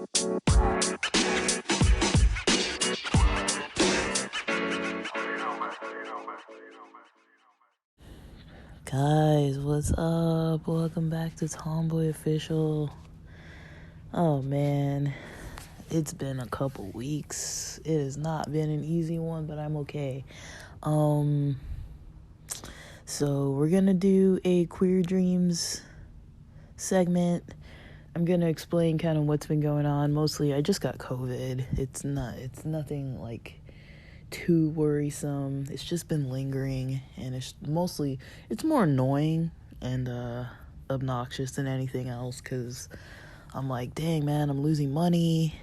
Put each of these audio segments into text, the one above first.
Guys, what's up? Welcome back to Tomboy Official. Oh man, it's been a couple weeks. It has not been an easy one, but I'm okay. So we're gonna do a Queer Dreams segment. I'm gonna explain kind of what's been going on. Mostly, I just got COVID. It's nothing like too worrisome. It's just been lingering, and it's more annoying and obnoxious than anything else, because I'm like, dang man, I'm losing money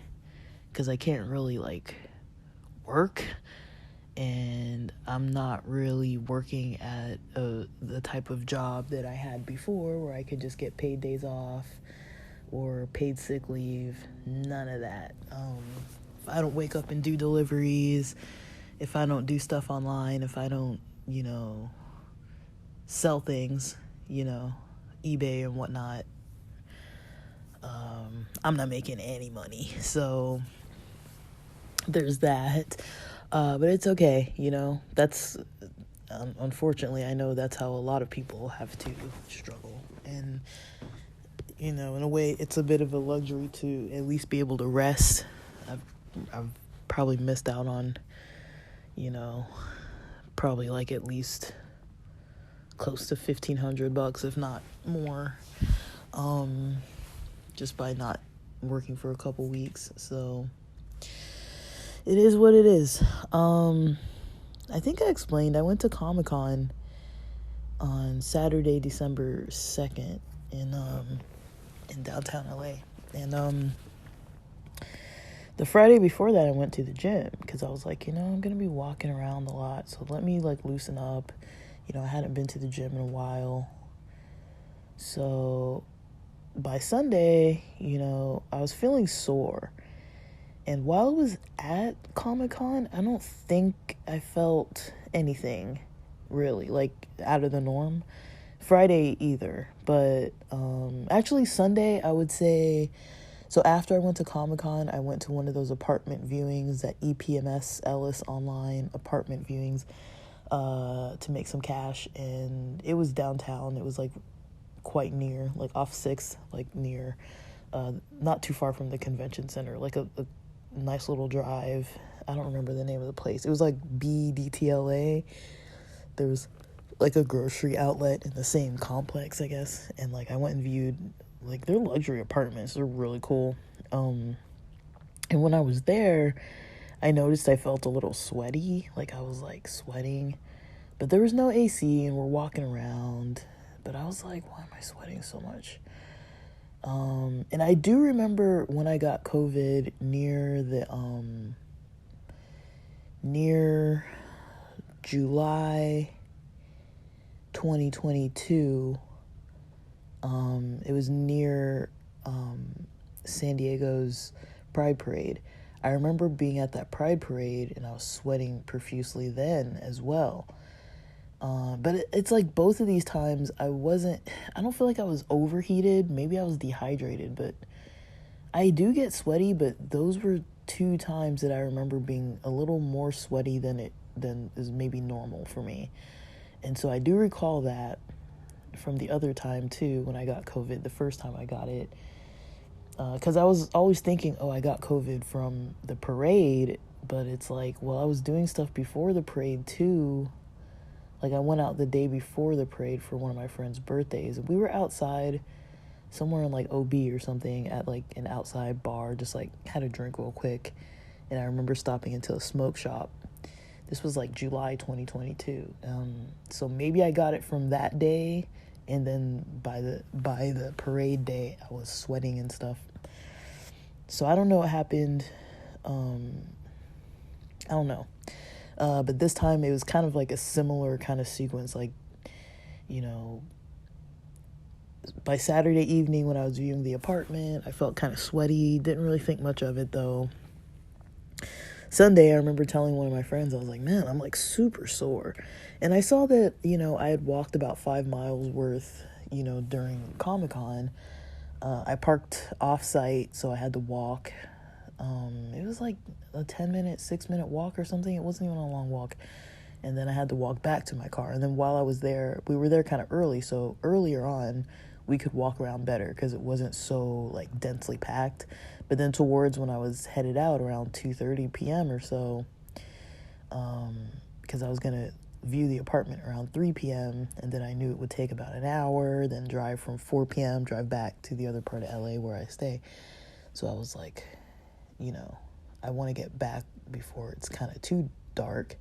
because I can't really like work, and I'm not really working at the type of job that I had before where I could just get paid days off or paid sick leave. None of that. If I don't wake up and do deliveries, if I don't do stuff online, if I don't, sell things, eBay and whatnot, I'm not making any money. So there's that. But it's okay, that's, unfortunately, I know that's how a lot of people have to struggle. And, in a way, it's a bit of a luxury to at least be able to rest. I've probably missed out on, probably like at least close to $1,500, if not more, just by not working for a couple weeks. So it is what it is. I think I explained I went to Comic-Con on Saturday, December 2nd in downtown LA. And the Friday before that, I went to the gym because I was like, I'm going to be walking around a lot, so let me like loosen up. I hadn't been to the gym in a while. So by Sunday, I was feeling sore. And while I was at Comic-Con, I don't think I felt anything really like out of the norm. Friday either. But actually Sunday, I would say. So after I went to Comic-Con, I went to one of those apartment viewings, that EPMS Ellis online apartment viewings, to make some cash. And it was downtown. It was like quite near, like off 6th, like near, not too far from the convention center, like a nice little drive. I don't remember the name of the place. It was like BDTLA. There was like a grocery outlet in the same complex, I guess. And like I went and viewed like their luxury apartments. They're really cool. And when I was there, I noticed I felt a little sweaty. Like I was like sweating, but there was no AC and we're walking around. But I was like, why am I sweating so much? And I do remember when I got COVID near July 2022, it was near San Diego's Pride Parade. I remember being at that Pride Parade and I was sweating profusely then as well. But it's like both of these times I don't feel like I was overheated. Maybe I was dehydrated, but I do get sweaty. But those were 2 times that I remember being a little more sweaty than is maybe normal for me. And so I do recall that from the other time too, when I got COVID, the first time I got it. Because I was always thinking, I got COVID from the parade. But it's like, well, I was doing stuff before the parade too. Like, I went out the day before the parade for one of my friend's birthdays. We were outside somewhere in, like, OB or something at, like, an outside bar. Just, like, had a drink real quick. And I remember stopping into a smoke shop. This was, like, July 2022. So maybe I got it from that day. And then by the parade day, I was sweating and stuff. So I don't know what happened. I don't know. But this time it was kind of like a similar kind of sequence. Like, by Saturday evening when I was viewing the apartment, I felt kind of sweaty. Didn't really think much of it though. Sunday, I remember telling one of my friends, I was like, man, I'm like super sore. And I saw that, I had walked about 5 miles worth, during Comic-Con. I parked off-site, so I had to walk. It was like a 10-minute, 6-minute walk or something. It wasn't even a long walk. And then I had to walk back to my car. And then while I was there, we were there kind of early. So earlier on, we could walk around better because it wasn't so like densely packed. But then towards when I was headed out around 2:30 p.m. or so, because I was going to view the apartment around 3 p.m. and then I knew it would take about an hour, then drive from 4 p.m., drive back to the other part of LA where I stay. So I was like, I want to get back before it's kind of too dark,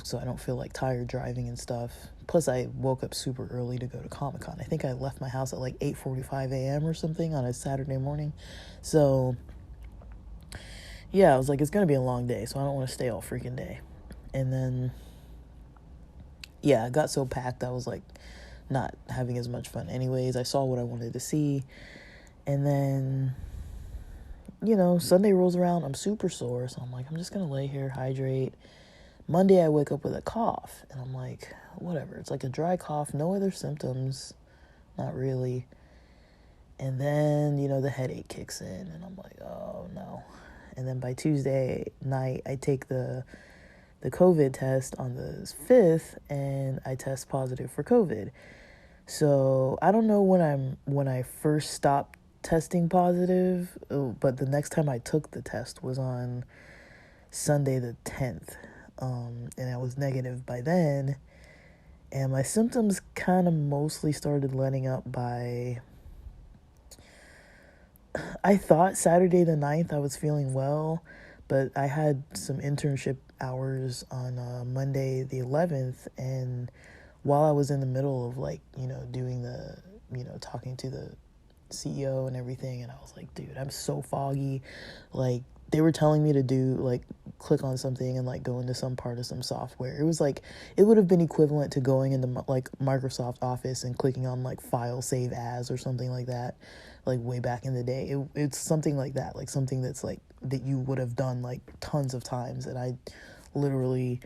so I don't feel like tired driving and stuff. Plus I woke up super early to go to Comic-Con. I think I left my house at like 8:45 a.m. or something on a Saturday morning. So yeah, I was like, it's going to be a long day, so I don't want to stay all freaking day. And then, yeah, it got so packed, I was like not having as much fun anyways. I saw what I wanted to see. And then, Sunday rolls around, I'm super sore, so I'm like, I'm just going to lay here, hydrate. Monday, I wake up with a cough, and I'm like, whatever. It's like a dry cough, no other symptoms, not really. And then, the headache kicks in, and I'm like, oh, no. And then by Tuesday night, I take the COVID test on the 5th, and I test positive for COVID. So I don't know when I first stopped testing positive, but the next time I took the test was on Sunday the 10th, and I was negative by then, and my symptoms kind of mostly started letting up by, I thought Saturday the 9th I was feeling well, but I had some internship hours on Monday the 11th, and while I was in the middle of doing the, talking to the CEO and everything, and I was like, dude, I'm so foggy. Like, they were telling me to do click on something and go into some part of some software. It was like, it would have been equivalent to going into Microsoft Office and clicking on file save as or something like that, way back in the day. It's something like that, something that's that you would have done tons of times, and I literally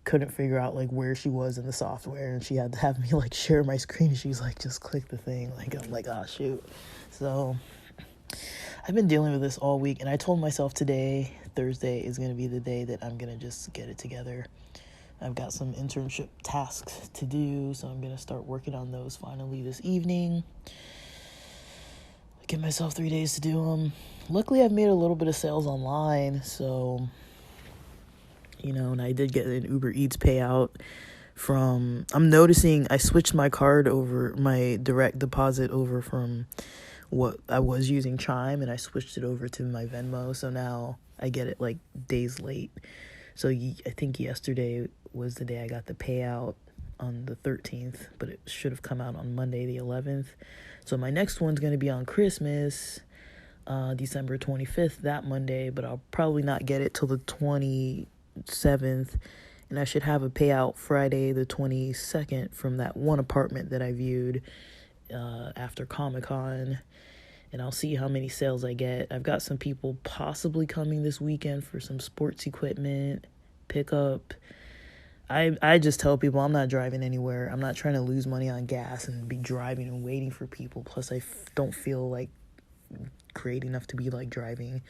couldn't figure out where she was in the software, and she had to have me share my screen. She's like, just click the thing. I'm like, oh shoot. So I've been dealing with this all week, and I told myself today, Thursday, is going to be the day that I'm going to just get it together. I've got some internship tasks to do, so I'm going to start working on those finally this evening. Give myself 3 days to do them. Luckily, I've made a little bit of sales online, so, and I did get an Uber Eats payout from, I'm noticing I switched my card over, my direct deposit over from what I was using Chime, and I switched it over to my Venmo, so now I get it days late. So I think yesterday was the day I got the payout on the 13th, but it should have come out on Monday the 11th. So my next one's going to be on Christmas, December 25th, that Monday, but I'll probably not get it till the 27th, and I should have a payout Friday the 22nd from that one apartment that I viewed after Comic-Con, and I'll see how many sales I get. I've got some people possibly coming this weekend for some sports equipment pickup. I just tell people I'm not driving anywhere. I'm not trying to lose money on gas and be driving and waiting for people. Plus, I don't feel great enough to be driving.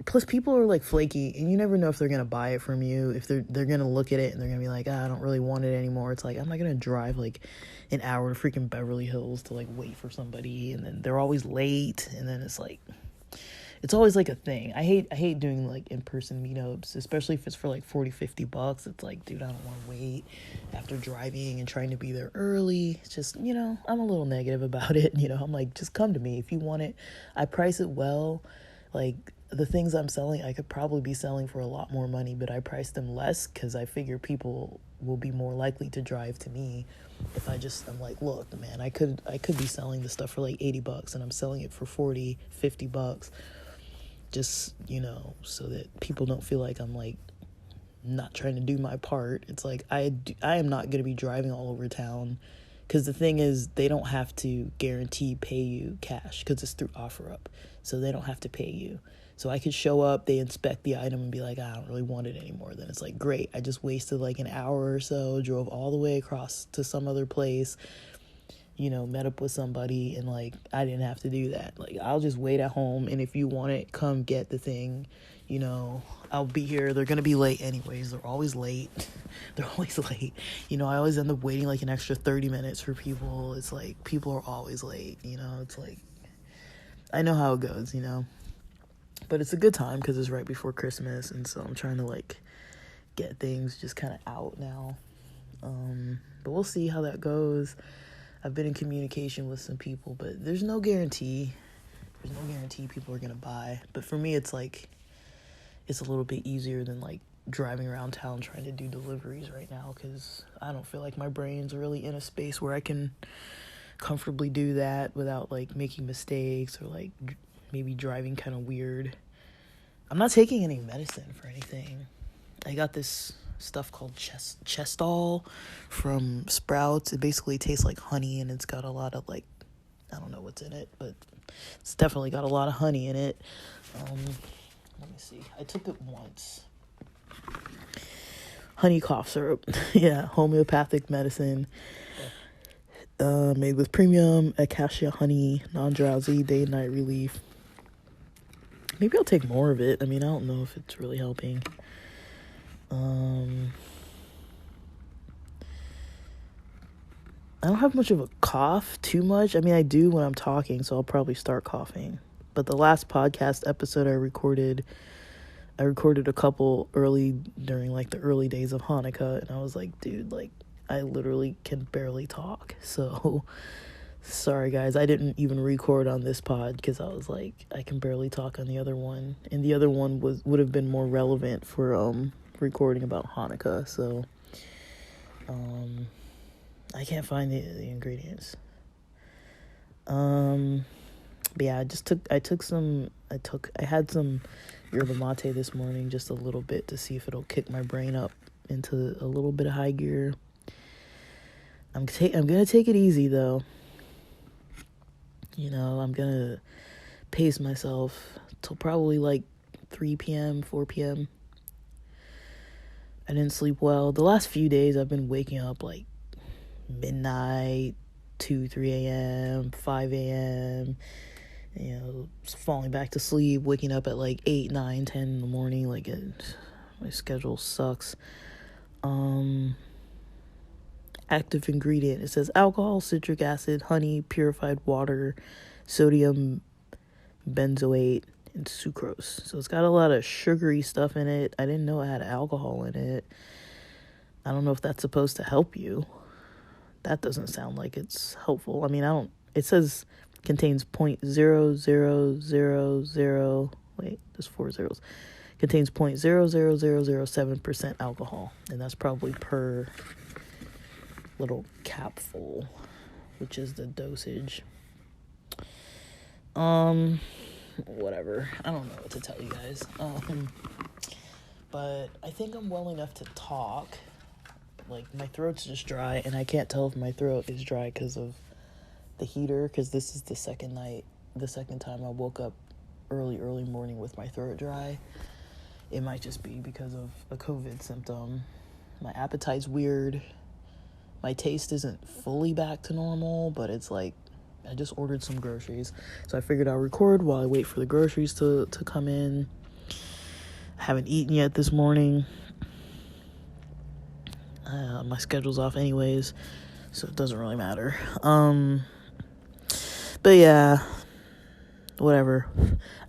Plus, people are flaky, and you never know if they're gonna buy it from you. If they're gonna look at it and they're gonna be like, I don't really want it anymore. It's I'm not gonna drive an hour to freaking Beverly Hills to wait for somebody, and then they're always late, and then it's always a thing. I hate doing in-person meetups, especially if it's for $40-$50. It's dude, I don't want to wait after driving and trying to be there early. It's just, I'm a little negative about it. I'm just come to me if you want it. I price it well. The things I'm selling, I could probably be selling for a lot more money, but I price them less because I figure people will be more likely to drive to me if I'm look, man, I could be selling this stuff for $80 and I'm selling it for $40-$50. Just, so that people don't feel like I'm not trying to do my part. It's I am not going to be driving all over town, because the thing is, they don't have to guarantee pay you cash because it's through OfferUp, so they don't have to pay you. So I could show up, they inspect the item and be like, I don't really want it anymore. Then it's great, I just wasted an hour or so, drove all the way across to some other place, met up with somebody, and like I didn't have to do that. Like, I'll just wait at home, and if you want it, come get the thing. I'll be here. They're gonna be late anyways. They're always late. They're always late. I always end up waiting like an extra 30 minutes for people. It's like people are always late. It's like I know how it goes. But it's a good time because it's right before Christmas, and so I'm trying to like get things just kind of out now. But we'll see how that goes. I've been in communication with some people, but there's no guarantee. There's no guarantee people are going to buy. But for me, it's like, it's a little bit easier than like driving around town trying to do deliveries right now, because I don't feel like my brain's really in a space where I can comfortably do that without like making mistakes or like maybe driving kind of weird. I'm not taking any medicine for anything. I got this stuff called Chestol from Sprouts. It basically tastes like honey, and it's got a lot of like, I don't know what's in it, but it's definitely got a lot of honey in it. Let me see. I took it once. Honey cough syrup. Yeah, homeopathic medicine. Made with premium acacia honey, non-drowsy, day and night relief. Maybe I'll take more of it. I mean, I don't know if it's really helping. I don't have much of a cough, too much. I mean, I do when I'm talking, so I'll probably start coughing. But the last podcast episode I recorded a couple early during like the early days of Hanukkah, and I was like, dude, like I literally can barely talk. So sorry guys, I didn't even record on this pod because I was like, I can barely talk on the other one, and the other one would have been more relevant for recording about Hanukkah. So I can't find the ingredients. But yeah, I had some yerba mate this morning, just a little bit, to see if it'll kick my brain up into a little bit of high gear. I'm gonna take it easy though. I'm gonna pace myself till probably like 3 p.m., 4 p.m. I didn't sleep well. The last few days I've been waking up like midnight, 2, 3 a.m., 5 a.m., falling back to sleep, waking up at like 8, 9, 10 in the morning. Like, my schedule sucks. Active ingredient. It says alcohol, citric acid, honey, purified water, sodium benzoate, and sucrose. So it's got a lot of sugary stuff in it. I didn't know it had alcohol in it. I don't know if that's supposed to help you. That doesn't sound like it's helpful. I mean, it says contains 0.00000, wait, there's 4 zeros. Contains 0.00007% alcohol, and that's probably per little capful, which is the dosage. Whatever. I don't know what to tell you guys. But I think I'm well enough to talk. Like, my throat's just dry, and I can't tell if my throat is dry because of the heater, because this is the second time I woke up early morning with my throat dry. It might just be because of a COVID symptom. My appetite's weird. My taste isn't fully back to normal, but it's like I just ordered some groceries, so I figured I'll record while I wait for the groceries to come in. I haven't eaten yet this morning. My schedule's off anyways, so it doesn't really matter. But yeah, whatever.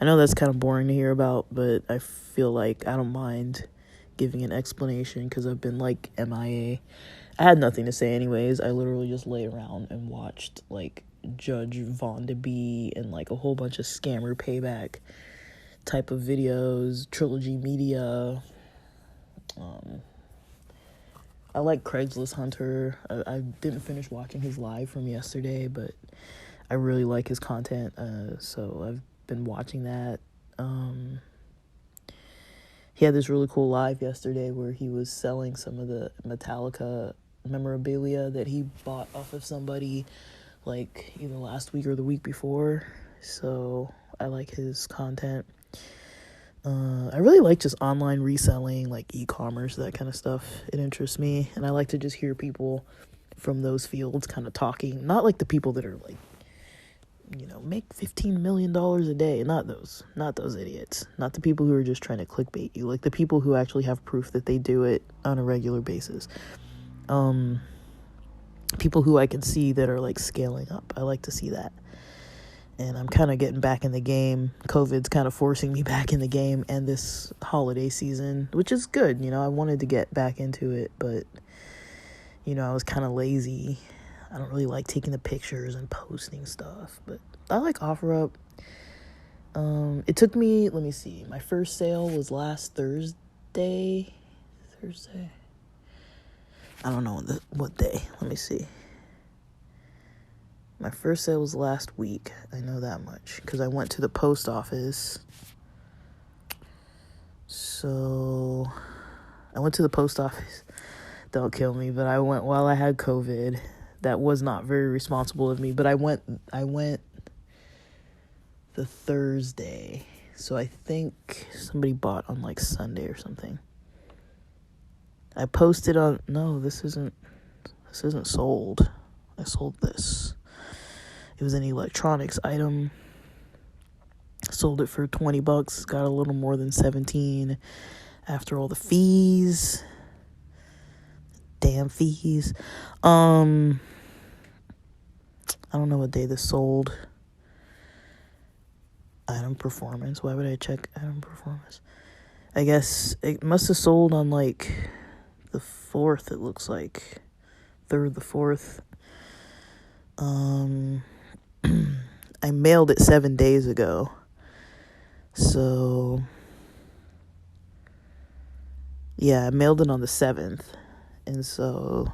I know that's kind of boring to hear about, but I feel like I don't mind giving an explanation because I've been like MIA. I had nothing to say anyways. I literally just lay around and watched like Judge Von de Bee and like a whole bunch of scammer payback type of videos, Trilogy Media. I like Craigslist Hunter. I didn't finish watching his live from yesterday, but I really like his content, so I've been watching that. He had this really cool live yesterday where he was selling some of the Metallica memorabilia that he bought off of somebody like either last week or the week before, so I like his content. I really like just online reselling, like e-commerce, that kind of stuff. It interests me, and I like to just hear people from those fields kind of talking. Not like the people that are like, make $15 million a day. Not those idiots. Not the people who are just trying to clickbait you. Like the people who actually have proof that they do it on a regular basis. People who I can see that are like scaling up. I like to see that. And I'm kind of getting back in the game. COVID's kind of forcing me back in the game, and this holiday season, which is good. I wanted to get back into it, but, I was kind of lazy. I don't really like taking the pictures and posting stuff, but I like OfferUp. It took me, let me see, my first sale was last Thursday. I don't know what day. Let me see. My first sale was last week. I know that much because I went to the post office. So I went to the post office. Don't kill me, but I went while I had COVID. That was not very responsible of me, but I went the Thursday. So I think somebody bought on like Sunday or something. I posted on, no, this isn't sold. I sold this. It was an electronics item. Sold it for $20. Got a little more than 17 after all the fees. Damn fees. I don't know what day this sold. Item performance. Why would I check item performance? I guess it must have sold on like the 4th, it looks like. 3rd, the 4th. I mailed it 7 days ago. So, yeah, I mailed it on the 7th. And so,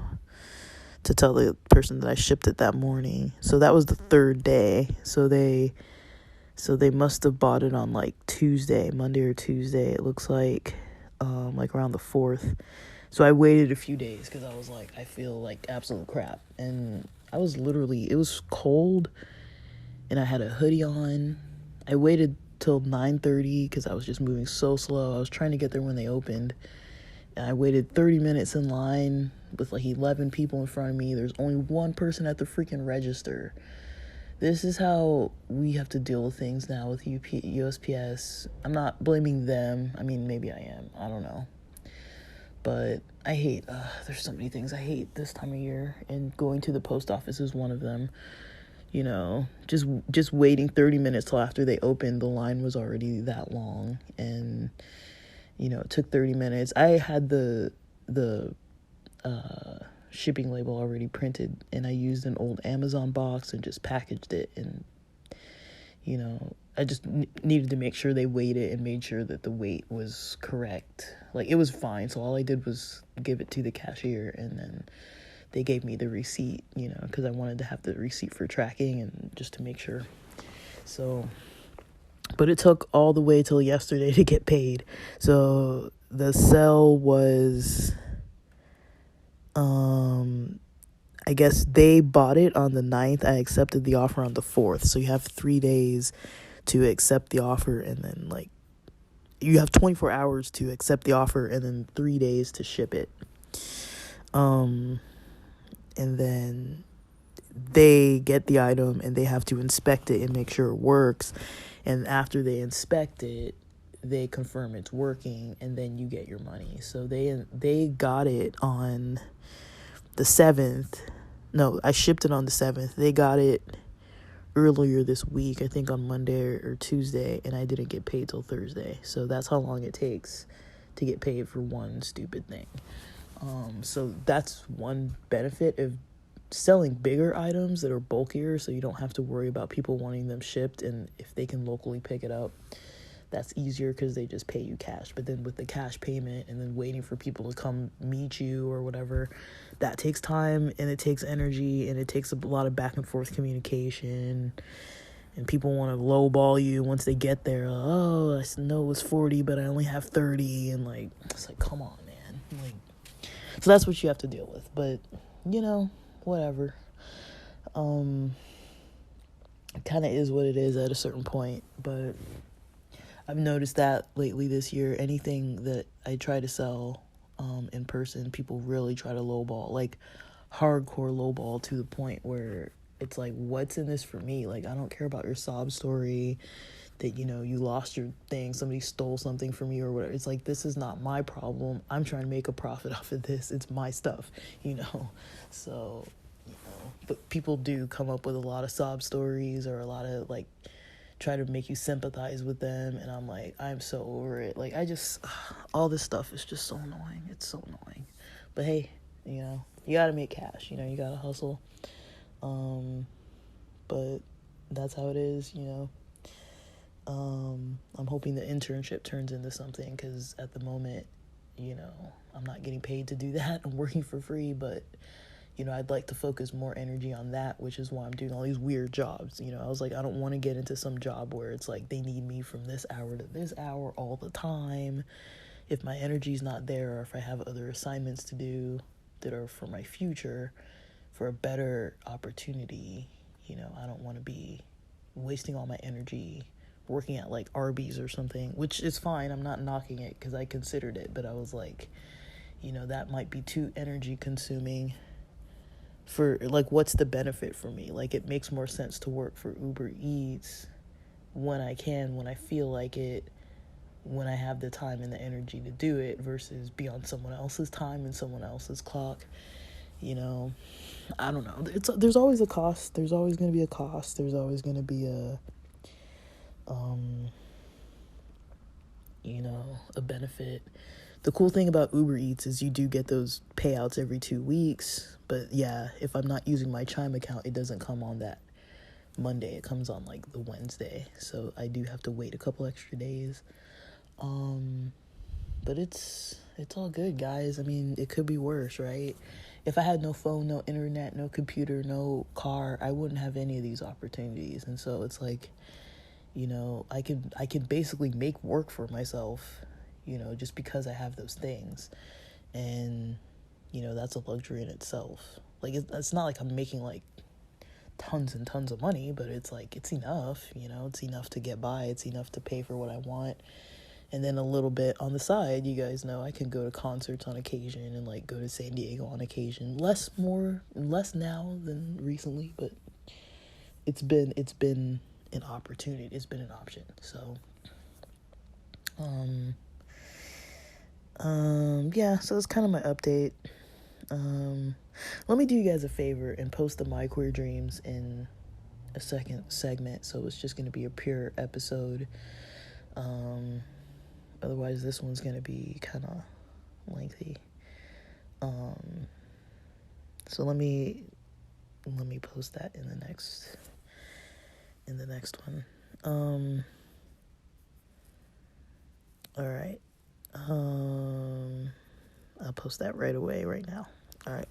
to tell the person that I shipped it that morning. So that was the 3rd day. So they must have bought it on like Monday or Tuesday, it looks like around the 4th. So I waited a few days because I was like, I feel like absolute crap. And I was it was cold and I had a hoodie on. I waited till 9:30 because I was just moving so slow. I was trying to get there when they opened. And I waited 30 minutes in line with like 11 people in front of me. There's only one person at the freaking register. This is how we have to deal with things now with USPS. I'm not blaming them. I mean, maybe I am. I don't know. But I hate, there's so many things I hate this time of year, and going to the post office is one of them. Just waiting 30 minutes till after they opened, the line was already that long, and, it took 30 minutes. I had the shipping label already printed, and I used an old Amazon box and just packaged it, and, I just needed to make sure they weighed it and made sure that the weight was correct. Like, it was fine, so all I did was give it to the cashier, and then they gave me the receipt, because I wanted to have the receipt for tracking and just to make sure. So, but it took all the way till yesterday to get paid. So, the sale was, I guess they bought it on the 9th. I accepted the offer on the 4th. So, you have 3 days to accept the offer, and then you have 24 hours to accept the offer, and then 3 days to ship it. And then they get the item and they have to inspect it and make sure it works. And after they inspect it, they confirm it's working, and then you get your money. So they got it on the 7th. No, I shipped it on the 7th. They got it earlier this week, I think on Monday or Tuesday, and I didn't get paid till Thursday. So that's how long it takes to get paid for one stupid thing. So that's one benefit of selling bigger items that are bulkier, so you don't have to worry about people wanting them shipped, and if they can locally pick it up, that's easier because they just pay you cash. But then with the cash payment and then waiting for people to come meet you or whatever, that takes time, and it takes energy, and it takes a lot of back and forth communication, and people want to lowball you once they get there. Oh, I know it was 40, but I only have 30, and it's like, come on, man. So that's what you have to deal with, but whatever. It kind of is what it is at a certain point, but I've noticed that lately this year, anything that I try to sell in person, people really try to lowball. Like hardcore lowball to the point where it's like, what's in this for me? Like, I don't care about your sob story that, you know, you lost your thing, somebody stole something from you or whatever. It's like, this is not my problem. I'm trying to make a profit off of this. It's my stuff, you know? So, you know, but people do come up with a lot of sob stories or a lot of, like, try to make you sympathize with them, and I'm like, I'm so over it. Like, all this stuff is just so annoying. It's so annoying. But hey, you know, you gotta make cash, you know, you gotta hustle. But that's how it is, you know. I'm hoping the internship turns into something, because at the moment, you know, I'm not getting paid to do that. I'm working for free, but, you know, I'd like to focus more energy on that, which is why I'm doing all these weird jobs. You know, I was like, I don't want to get into some job where it's like they need me from this hour to this hour all the time. If my energy's not there, or if I have other assignments to do that are for my future, for a better opportunity, you know, I don't want to be wasting all my energy working at like Arby's or something, which is fine. I'm not knocking it because I considered it, but I was like, you know, that might be too energy consuming for, like, what's the benefit for me? Like, it makes more sense to work for Uber Eats when I can, when I feel like it, when I have the time and the energy to do it, versus be on someone else's time and someone else's clock. You know, I don't know. There's always a cost. There's always going to be a cost. There's always going to be a benefit. The cool thing about Uber Eats is you do get those payouts every 2 weeks. But yeah, if I'm not using my Chime account, it doesn't come on that Monday. It comes on like the Wednesday. So I do have to wait a couple extra days. But it's all good, guys. I mean, it could be worse, right? If I had no phone, no internet, no computer, no car, I wouldn't have any of these opportunities. And so it's like, you know, I can basically make work for myself, you know, just because I have those things. And, you know, that's a luxury in itself. Like, it's not like I'm making like tons and tons of money, but it's like, it's enough, you know, it's enough to get by. It's enough to pay for what I want. And then a little bit on the side, you guys know I can go to concerts on occasion and like go to San Diego on occasion. Less now than recently, but it's been an opportunity. It's been an option. So, yeah, so that's kind of my update. Let me do you guys a favor and post the My Queer Dreams in a second segment. So it's just going to be a pure episode. Otherwise this one's going to be kind of lengthy. So let me post that in the next one. All right. I'll post that right away right now. All right.